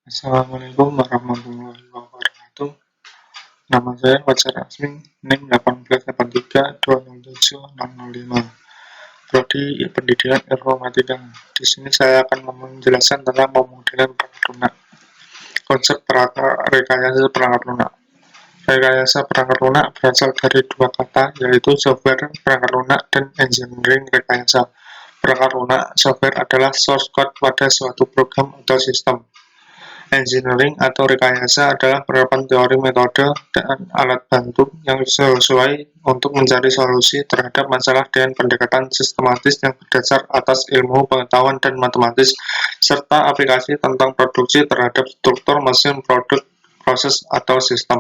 Assalamualaikum warahmatullahi wabarakatuh. Nama saya Fajar Asmi, NIM 18832070605. Prodi Pendidikan Informatika. Di sini saya akan menjelaskan tentang pemodelan perangkat lunak. Konsep rekayasa perangkat lunak. Rekayasa perangkat lunak berasal dari dua kata, yaitu software perangkat lunak dan engineering rekayasa. Perangkat lunak software adalah source code pada suatu program atau sistem. Engineering atau rekayasa adalah penerapan teori, metode, dan alat bantu yang sesuai untuk mencari solusi terhadap masalah dengan pendekatan sistematis yang berdasar atas ilmu pengetahuan dan matematis, serta aplikasi tentang produksi terhadap struktur mesin, produk, proses, atau sistem.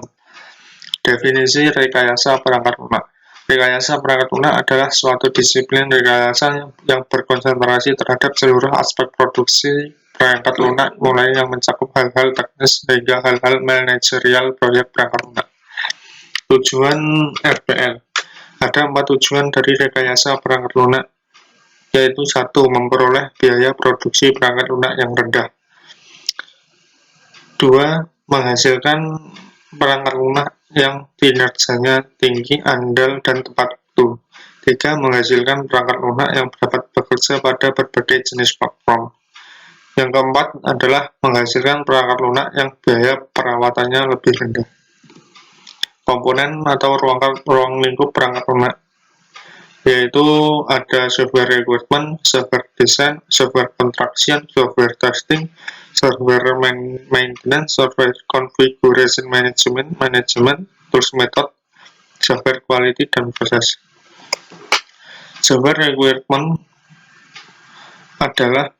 Definisi rekayasa perangkat lunak. Rekayasa perangkat lunak adalah suatu disiplin rekayasa yang berkonsentrasi terhadap seluruh aspek produksi perangkat lunak, mulai yang mencakup hal-hal teknis hingga hal-hal manajerial proyek perangkat lunak. Tujuan RPL. Ada 4 tujuan dari rekayasa perangkat lunak, yaitu 1. Memperoleh biaya produksi perangkat lunak yang rendah. 2. Menghasilkan perangkat lunak yang kinerjanya tinggi, andal, dan tepat waktu. 3. Menghasilkan perangkat lunak yang dapat bekerja pada berbagai jenis platform. Yang keempat adalah menghasilkan perangkat lunak yang biaya perawatannya lebih rendah. Komponen atau ruang lingkup perangkat lunak, yaitu ada software requirement, software design, software construction, software testing, software maintenance, software configuration management, tools method, software quality, dan proses. Software requirement adalah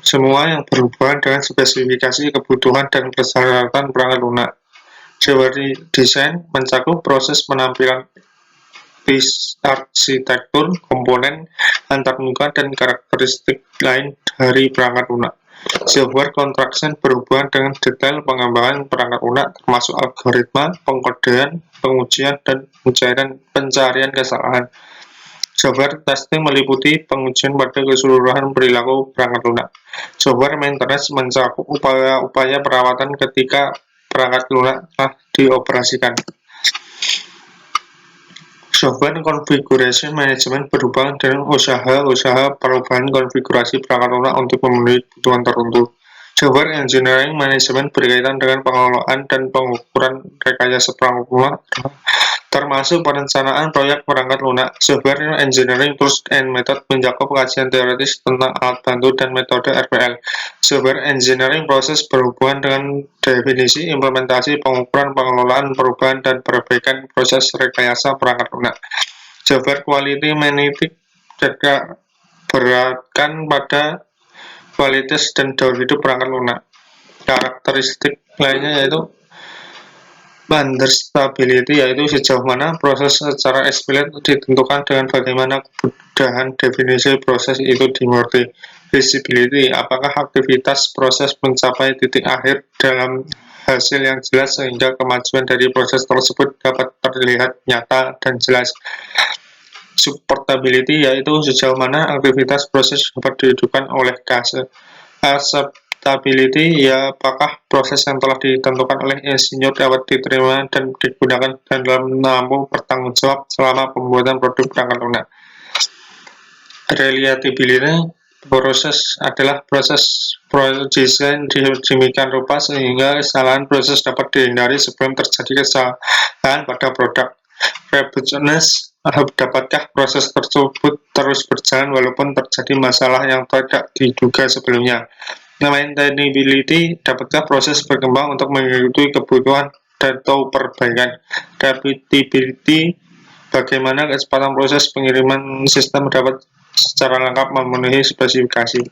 semua yang berhubungan dengan spesifikasi kebutuhan dan persyaratan perangkat lunak. Software design mencakup proses penampilan arsitektur, komponen, antarmuka, dan karakteristik lain dari perangkat lunak. Software construction berhubungan dengan detail pengembangan perangkat lunak, termasuk algoritma, pengkodean, pengujian, dan pencarian kesalahan. Software testing meliputi pengujian pada keseluruhan perilaku perangkat lunak. Software maintenance mencakup upaya-upaya perawatan ketika perangkat lunak telah dioperasikan. Software configuration management berhubungan dengan usaha-usaha perubahan konfigurasi perangkat lunak untuk memenuhi kebutuhan tertentu. Software engineering management berkaitan dengan pengelolaan dan pengukuran rekayasa perangkat lunak, termasuk perencanaan proyek perangkat lunak. Software engineering tools and method mencakup kajian teoritis tentang alat bantu dan metode RPL. Software engineering proses berhubungan dengan definisi, implementasi, pengukuran, pengelolaan, perubahan, dan perbaikan proses rekayasa perangkat lunak. Software quality management juga beratkan pada kualitas dan daur hidup perangkat lunak. Karakteristik lainnya yaitu understandability, yaitu sejauh mana proses secara explicit ditentukan dengan bagaimana kemudahan definisi proses itu dimengerti. Visibility, apakah aktivitas proses mencapai titik akhir dalam hasil yang jelas sehingga kemajuan dari proses tersebut dapat terlihat nyata dan jelas. Supportability, yaitu sejauh mana aktivitas proses dapat dihidupkan oleh kase. Acceptability, ya apakah proses yang telah ditentukan oleh insinyur dapat diterima dan digunakan dalam mampu bertanggung jawab selama pembuatan produk perangkat lunak. Reliability, proses adalah proses desain demikian rupa sehingga kesalahan proses dapat dihindari sebelum terjadi kesalahan pada produk. Robustness, dapatkah proses tersebut terus berjalan walaupun terjadi masalah yang tidak diduga sebelumnya. Maintainability, dapatkah proses berkembang untuk mengikuti kebutuhan atau perbaikan. Repeatability, bagaimana kecepatan proses pengiriman sistem dapat secara lengkap memenuhi spesifikasi.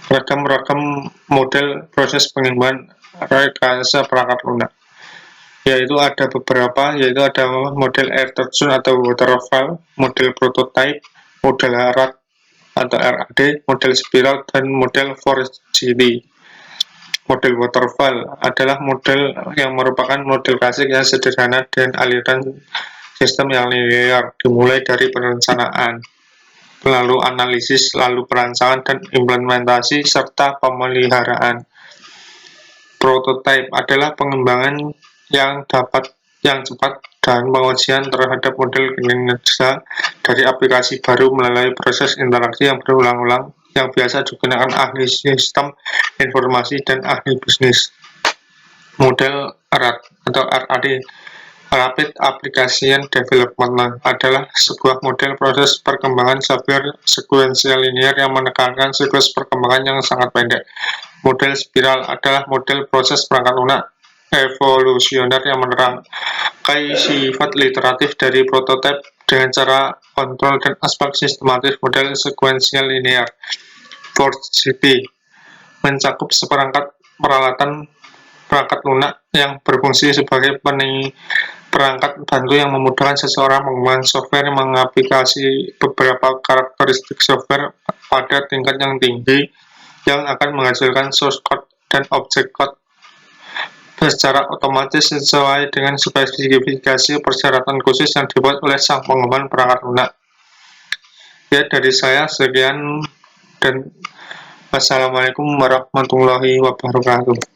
Ragam-ragam model proses pengembangan rekayasa perangkat lunak, yaitu ada beberapa, yaitu ada model air terjun atau waterfall, model prototype, model RAD atau RAD, model spiral, dan model 4GT. Model waterfall adalah model yang merupakan model klasik yang sederhana dan aliran sistem yang linear, dimulai dari perencanaan, lalu analisis, lalu perancangan dan implementasi, serta pemeliharaan. Prototype adalah pengembangan yang cepat dan pengujian terhadap model kinerja dari aplikasi baru melalui proses interaksi yang berulang-ulang yang biasa digunakan ahli sistem informasi dan ahli bisnis. Model RAD atau RAD, Rapid Application Development, adalah sebuah model proses perkembangan software sekuensial linear yang menekankan siklus perkembangan yang sangat pendek. Model spiral adalah model proses perangkat lunak evolusioner yang menerangkai sifat iteratif dari prototipe dengan cara kontrol dan aspek sistematis. Model sekuensial linear (4GT) mencakup seperangkat perangkat lunak yang berfungsi sebagai perangkat bantu yang memudahkan seseorang mengembangkan software yang mengaplikasi beberapa karakteristik software pada tingkat yang tinggi yang akan menghasilkan source code dan object code secara otomatis sesuai dengan spesifikasi persyaratan khusus yang dibuat oleh sang pengembang perangkat lunak. Ya, dari saya sekian dan wassalamualaikum warahmatullahi wabarakatuh.